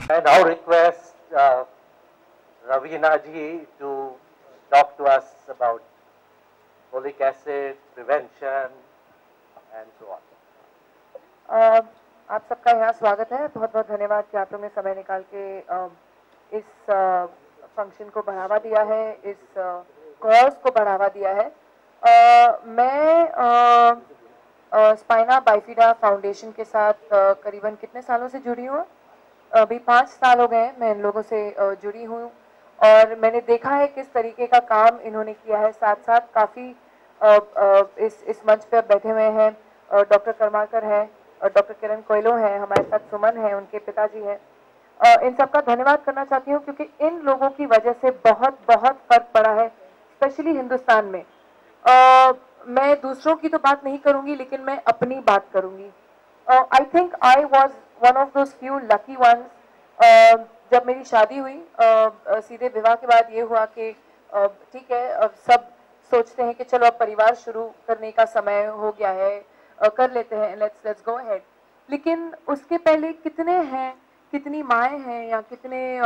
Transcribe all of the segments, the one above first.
I now request Ravina ji to talk to us about folic acid prevention and so on. आप सबका यहाँ स्वागत है। बहुत बहुत धन्यवाद कि आप लोगों ने समय निकाल के इस फंक्शन को बढ़ावा दिया है, इस कॉज को बढ़ावा दिया है। मैं स्पाइना बाइफिडा फाउंडेशन के साथ करीबन कितने सालों से जुड़ी हूँ? अभी 5 साल हो गए मैं इन लोगों से जुड़ी हूँ और मैंने देखा है किस तरीके का काम इन्होंने किया है। साथ साथ काफ़ी इस मंच पर बैठे हुए हैं डॉक्टर कर्माकर हैं और डॉक्टर किरण कोयलो हैं, हमारे साथ सुमन हैं, उनके पिताजी हैं। इन सबका धन्यवाद करना चाहती हूँ क्योंकि इन लोगों की वजह से बहुत बहुत फर्क पड़ा है, स्पेशली हिंदुस्तान में। मैं दूसरों की तो बात नहीं करूँगी लेकिन मैं अपनी बात करूँगी। I think I was one of those few lucky ones. जब मेरी शादी हुई सीधे विवाह के बाद ये हुआ कि ठीक है, अब सब सोचते हैं कि चलो अब परिवार शुरू करने का समय हो गया है, कर लेते हैं, लेट्स गो अहेड। लेकिन उसके पहले कितने हैं, कितनी माएँ हैं या कितने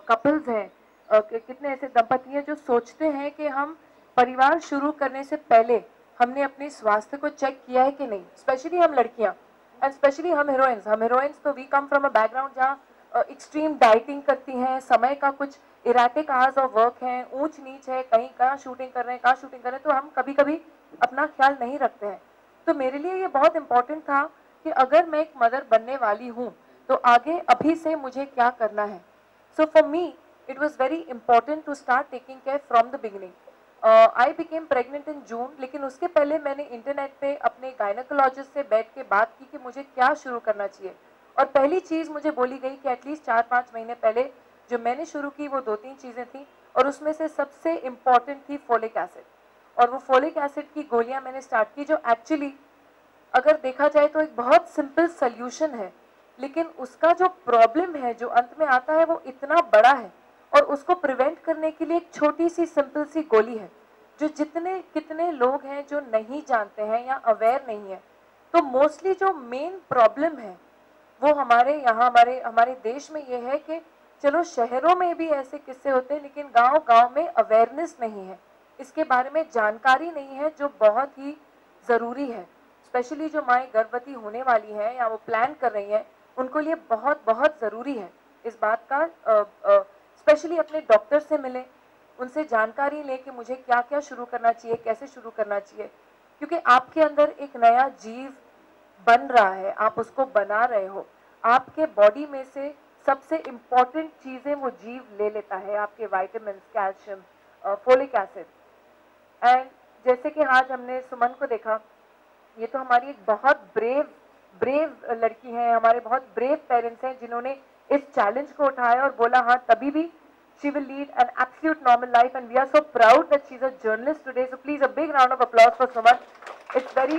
कपल्स हैं, कितने ऐसे दंपति हैं जो सोचते हैं कि हम परिवार शुरू करने से पहले हमने अपने स्वास्थ्य को चेक किया है कि नहीं। स्पेशली हम लड़कियां एंड स्पेशली हम हीरोइंस तो we come from a background जहाँ एक्सट्रीम डाइटिंग करती हैं, समय का कुछ इराटिक आवर्स ऑफ वर्क है, ऊंच नीच है, कहीं कहाँ शूटिंग कर रहे हैं, कहाँ शूटिंग कर रहे हैं, तो हम कभी कभी अपना ख्याल नहीं रखते हैं। तो मेरे लिए ये बहुत इंपॉर्टेंट था कि अगर मैं एक मदर बनने वाली हूँ तो आगे अभी से मुझे क्या करना है। So for me it was very important to start taking care from the beginning. I became pregnant in June, लेकिन उसके पहले मैंने इंटरनेट पे अपने गायनोकोलॉजिस्ट से बैठ के बात की कि मुझे क्या शुरू करना चाहिए। और पहली चीज़ मुझे बोली गई कि एटलीस्ट 4-5 महीने पहले जो मैंने शुरू की वो 2-3 चीज़ें थी और उसमें से सबसे इम्पॉर्टेंट थी फोलिक एसिड। और वो फोलिक एसिड की गोलियां मैंने स्टार्ट की जो एक्चुअली अगर देखा जाए तो एक बहुत सिंपल सोल्यूशन है, लेकिन उसका जो प्रॉब्लम है जो अंत में आता है वो इतना बड़ा है और उसको प्रिवेंट करने के लिए एक छोटी सी सिंपल सी गोली है जो जितने कितने लोग हैं जो नहीं जानते हैं या अवेयर नहीं है। तो मोस्टली जो मेन प्रॉब्लम है वो हमारे यहाँ हमारे देश में ये है कि चलो शहरों में भी ऐसे किस्से होते हैं लेकिन गांव गांव में अवेयरनेस नहीं है, इसके बारे में जानकारी नहीं है जो बहुत ही ज़रूरी है। स्पेशली जो माएँ गर्भवती होने वाली हैं या वो प्लान कर रही हैं उनको लिए बहुत बहुत ज़रूरी है इस बात का। स्पेशली अपने डॉक्टर से मिलें, उनसे जानकारी लें कि मुझे क्या क्या शुरू करना चाहिए, कैसे शुरू करना चाहिए, क्योंकि आपके अंदर एक नया जीव बन रहा है, आप उसको बना रहे हो। आपके बॉडी में से सबसे इम्पॉर्टेंट चीज़ें वो जीव ले लेता है, आपके vitamin, calcium, folic acid. And जैसे कि आज हमने सुमन को देखा, ये तो हमारी एक बहुत ब्रेव लड़की है, हमारे बहुत ब्रेव पेरेंट्स हैं जिन्होंने इस चैलेंज को उठाया और बोला हाँ तभी भी she will lead an absolute normal life and we are so proud that she's a journalist today. So please a big round of applause for Suman. It's very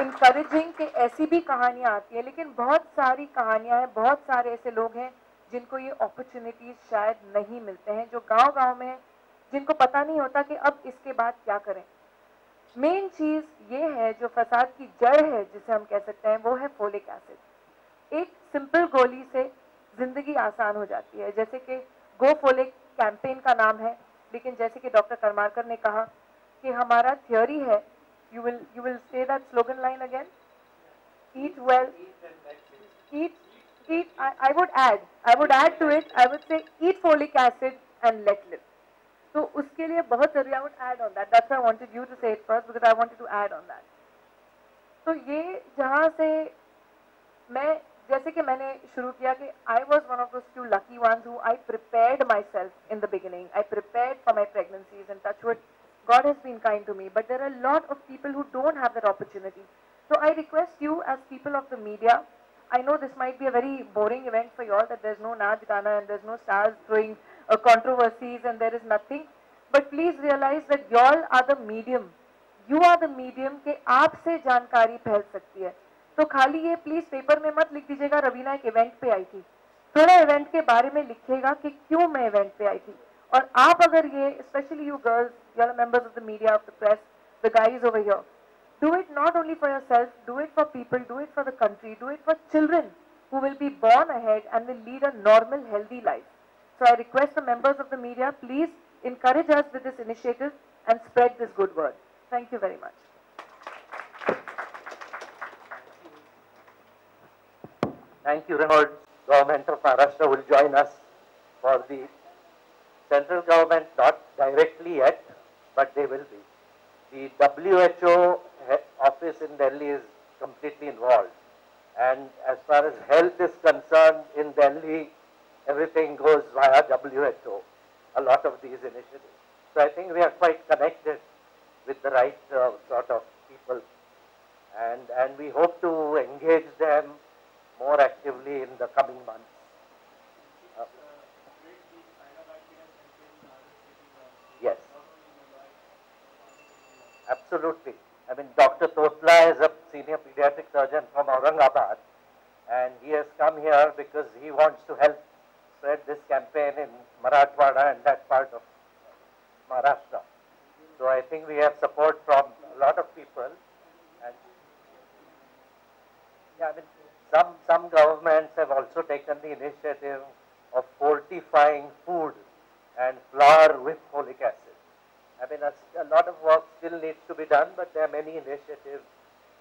encouraging कि ऐसी भी कहानियाँ आती है, लेकिन बहुत सारी कहानियाँ हैं, बहुत सारे ऐसे लोग हैं जिनको ये अपॉर्चुनिटीज शायद नहीं मिलते हैं, जो गांव-गांव में हैं, जिनको पता नहीं होता कि अब इसके बाद क्या करें। मेन चीज़ ये है जो फसाद की जड़ है जिसे हम कह सकते हैं वो है फोलिक एसिड। एक सिंपल गोली से जिंदगी आसान हो जाती है, जैसे कि गो फोलिक कैंपेन का नाम है, लेकिन जैसे कि डॉक्टर करमारकर ने कहा कि हमारा थियोरी है, you will say that slogan line again, eat well, eat I would add to it, I would say eat folic acid and let live. तो उसके लिए बहुत जरूरी, I would add on that, that's why I wanted you to say it first because I wanted to add on that. तो ये जहाँ से मैं जैसे कि मैंने शुरू किया कि I was one of those few lucky ones who I prepared myself in the beginning. I prepared for my pregnancies and touch wood, God has been kind to me. But there are a lot of people who don't have that opportunity. So I request you as people of the media, I know this might be a very boring event for you all, that there's no Naach Gana and there's no stars throwing controversies and there is nothing. But please realize that you all are the medium. You are the medium के आपसे जानकारी फैल सकती है। तो खाली ये please paper में मत लिख दीजिएगा रवीना एक इवेंट पे आई थी, थोड़ा इवेंट के बारे में लिखिएगा कि क्यों मैं इवेंट पे आई थी। और आप अगर ये specially you girls, you are members of the media, of the press, the guys over here, do it not only for yourself, do it for people, do it for the country, do it for children, who will be born ahead and will lead a normal, healthy life. So I request the members of the media, please encourage us with this initiative and spread this good word. Thank you very much. Thank you, Reynolds. Government of Maharashtra will join us for the central government, not directly yet, but they will be. The WHO office in Delhi is completely involved. And as far as health is concerned in Delhi, everything goes via WHO, a lot of these initiatives. So I think we are quite connected with the right sort of people. And we hope to engage them more actively in the coming months. Yes, absolutely. I mean, Dr. Totla is a senior pediatric surgeon from Aurangabad, and he has come here because he wants to help spread this campaign in Marathwada and that part of Maharashtra. So I think we have support from a lot of people. And yeah, I mean, some governments have also taken the initiative of fortifying food and flour with folic acid. I mean, a lot of work still needs to be done, but there are many initiatives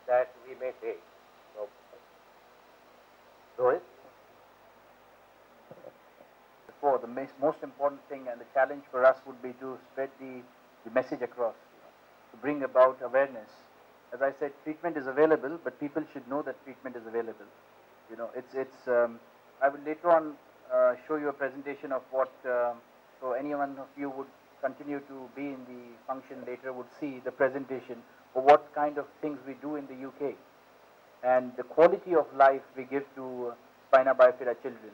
that we may take. So, Rohit? The most important thing and the challenge for us would be to spread the message across, to bring about awareness. As I said, treatment is available, but people should know that treatment is available. You know, I will later on show you a presentation of what, so anyone of you would continue to be in the function later would see the presentation of what kind of things we do in the UK and the quality of life we give to spina bifida children.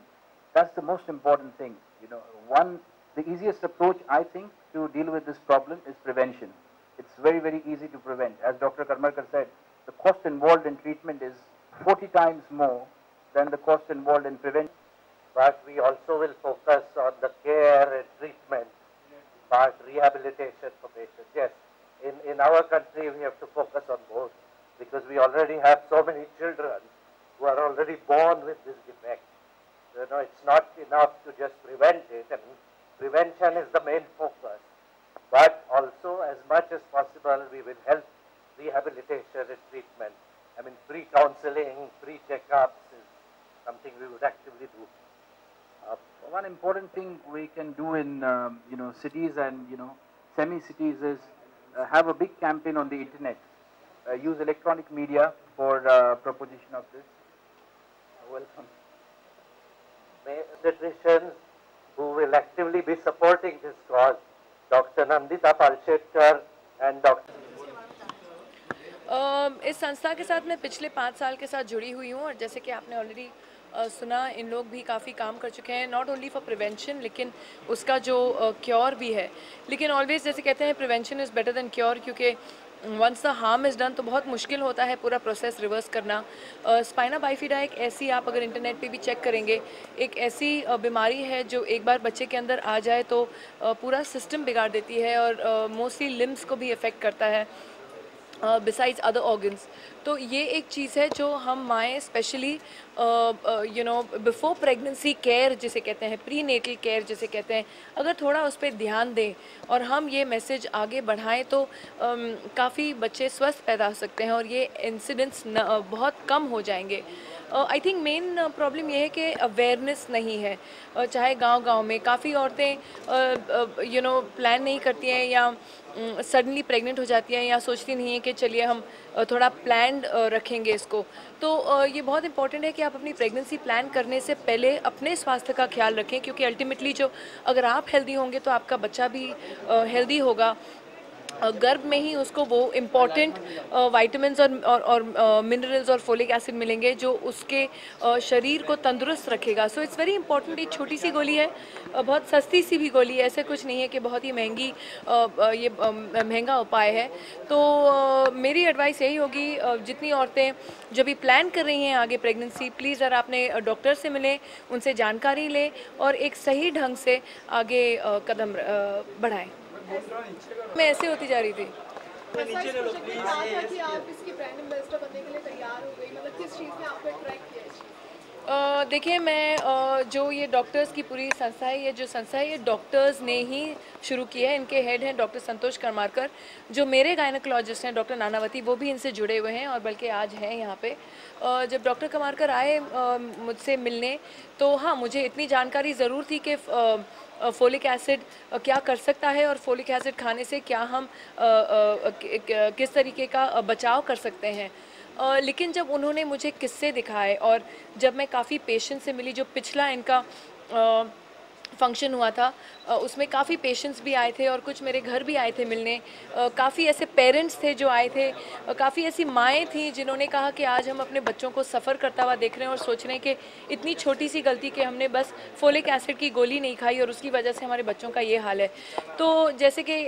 That's the most important thing. You know, the easiest approach I think to deal with this problem is prevention. It's very, very easy to prevent. As Dr. Karmarkar said, the cost involved in treatment is 40 times more than the cost involved in prevention. But we also will focus on the care and treatment part, rehabilitation for patients. Yes, in our country we have to focus on both because we already have so many children who are already born with this defect. So, you know, it's not enough to just prevent it, and prevention is the main focus. But also, as much as possible, we will help rehabilitation and treatment. I mean, free counseling, free checkups is something we would actively do. One important thing we can do in cities and semi-cities is have a big campaign on the internet. Use electronic media for proposition of this. Welcome. Pediatricians who will actively be supporting this cause, Dr. Nandita Palshetkar and Dr. इस संस्था के साथ मैं पिछले 5 साल के साथ जुड़ी हुई हूँ और जैसे कि आपने ऑलरेडी सुना, इन लोग भी काफ़ी काम कर चुके हैं, नॉट ओनली फॉर प्रिवेंशन लेकिन उसका जो क्योर भी है. लेकिन ऑलवेज जैसे कहते हैं prevention is better than cure, क्योंकि once the harm is done तो बहुत मुश्किल होता है पूरा प्रोसेस रिवर्स करना. स्पाइना बाइफिडा एक ऐसी, आप अगर इंटरनेट पे भी चेक करेंगे, एक ऐसी बीमारी है जो एक बार बच्चे के अंदर आ जाए तो पूरा सिस्टम बिगाड़ देती है और मोस्टली लिम्स को भी इफ़ेक्ट करता है बिसाइड्स अदर ऑर्गन्स. तो ये एक चीज़ है जो हम माएँ स्पेशली बिफोर प्रेगनेंसी केयर जिसे कहते हैं, प्री नेटल केयर जिसे कहते हैं, अगर थोड़ा उस पर ध्यान दें और हम ये मैसेज आगे बढ़ाएं तो काफ़ी बच्चे स्वस्थ पैदा हो सकते हैं और ये इंसिडेंट्स बहुत कम हो जाएंगे. आई थिंक मेन प्रॉब्लम ये है कि अवेयरनेस नहीं है. चाहे गांव-गांव में काफ़ी औरतें प्लान नहीं करती हैं या सडनली प्रेग्नेंट हो जाती हैं या सोचती नहीं है कि चलिए हम थोड़ा प्लान्ड रखेंगे इसको. तो ये बहुत इंपॉर्टेंट है कि आप अपनी प्रेगनेंसी प्लान करने से पहले अपने स्वास्थ्य का ख्याल रखें, क्योंकि अल्टीमेटली जो अगर आप हेल्दी होंगे तो आपका बच्चा भी हेल्दी होगा. गर्भ में ही उसको वो इम्पॉर्टेंट वाइटामिन्स और मिनरल्स और फोलिक एसिड मिलेंगे जो उसके शरीर को तंदुरुस्त रखेगा. So it's very important. एक छोटी सी गोली है, बहुत सस्ती सी भी गोली है, ऐसे कुछ नहीं है कि बहुत ही महंगी ये महंगा उपाय है. तो मेरी एडवाइस यही होगी, जितनी औरतें जो भी प्लान कर रही हैं आगे प्रेगनेंसी, प्लीज़ ज़रा अपने डॉक्टर से मिलें, उनसे जानकारी लें और एक सही ढंग से आगे कदम बढ़ाएं. मैं ऐसे होती जा रही थी. ऐसा इस प्रोजेक्ट में कहा था कि आप इसकी ब्रांड एम्बेसडर बनने के लिए तैयार हो गई, मतलब किस चीज़ ने आपको अट्रैक्ट किया? देखिए मैं जो ये डॉक्टर्स की पूरी संस्था है, ये जो संस्था है ये डॉक्टर्स ने ही शुरू की है। इनके हेड हैं डॉक्टर संतोष करमारकर, जो मेरे गायनोकोलॉजिस्ट हैं डॉक्टर नानावती, वो भी इनसे जुड़े हुए हैं और बल्कि आज हैं यहाँ पे। जब डॉक्टर करमारकर आए मुझसे मिलने, तो हाँ, मुझे इतनी जानकारी ज़रूर थी कि फोलिक एसिड क्या कर सकता है और फोलिक एसिड खाने से क्या हम किस तरीके का बचाव कर सकते हैं। लेकिन जब उन्होंने मुझे किस्से दिखाए और जब मैं काफ़ी पेशेंट से मिली, जो पिछला इनका फंक्शन हुआ था उसमें काफ़ी पेशेंट्स भी आए थे और कुछ मेरे घर भी आए थे मिलने। काफ़ी ऐसे पेरेंट्स थे जो आए थे, काफ़ी ऐसी माएँ थीं जिन्होंने कहा कि आज हम अपने बच्चों को सफ़र करता हुआ देख रहे हैं और सोच रहे हैं कि इतनी छोटी सी गलती कि हमने बस फोलिक एसिड की गोली नहीं खाई और उसकी वजह से हमारे बच्चों का ये हाल है। तो जैसे कि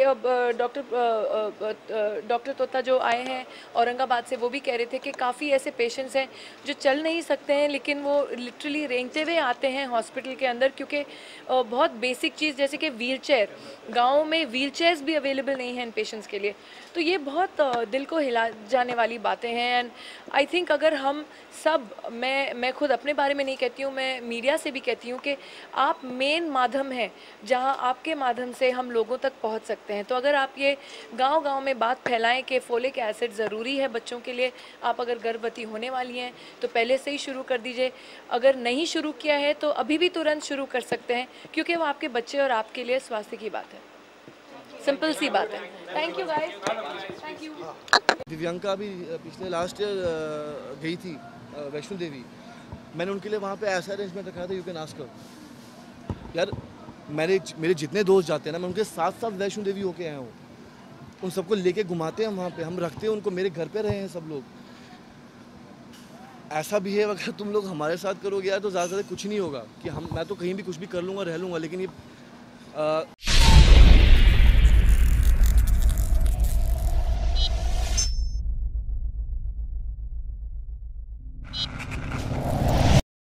डॉक्टर तोता जो आए हैं औरंगाबाद से, वो भी कह रहे थे कि काफ़ी ऐसे पेशेंट्स हैं जो चल नहीं सकते हैं, लेकिन वो लिटरली रेंगते हुए आते हैं हॉस्पिटल के अंदर, क्योंकि बहुत बेसिक चीज़ जैसे कि व्हीलचेयर, गाँव में व्हीलचेयर्स भी अवेलेबल नहीं हैं इन पेशेंट्स के लिए। तो ये बहुत दिल को हिला जाने वाली बातें हैं। एंड आई थिंक अगर हम सब, मैं खुद अपने बारे में नहीं कहती हूँ, मैं मीडिया से भी कहती हूँ कि आप मेन माध्यम हैं जहाँ आपके माध्यम से हम लोगों तक पहुँच सकते हैं। तो अगर आप ये गांव-गांव में बात फैलाएं कि फोलिक एसिड ज़रूरी है बच्चों के लिए, आप अगर गर्भवती होने वाली हैं तो पहले से ही शुरू कर दीजिए, अगर नहीं शुरू किया है तो अभी भी तुरंत शुरू कर सकते हैं, क्योंकि वो आपके बच्चे और आपके लिए स्वास्थ्य की बात है। सिंपल सी बात है। Thank you guys, thank you. Divyanka भी पिछले लास्ट ईयर गई थी वैष्णो देवी। मैंने उनके लिए वहाँ पे ऐसा अरेंजमेंट रखा था, यू कैन आस्क हर। यार मेरे जितने दोस्त जाते हैं ना, मैं उनके साथ साथ वैष्णो देवी होके आया हूँ। उन सबको लेके घुमाते हैं वहाँ पे, हम रखते हैं उनको, मेरे घर पे रहे हैं सब लोग। ऐसा बिहेव अगर तुम लोग हमारे साथ करोगे यार तो ज़्यादा कुछ नहीं होगा कि मैं तो कहीं भी कुछ भी कर लूँगा, रह लूँगा, लेकिन ये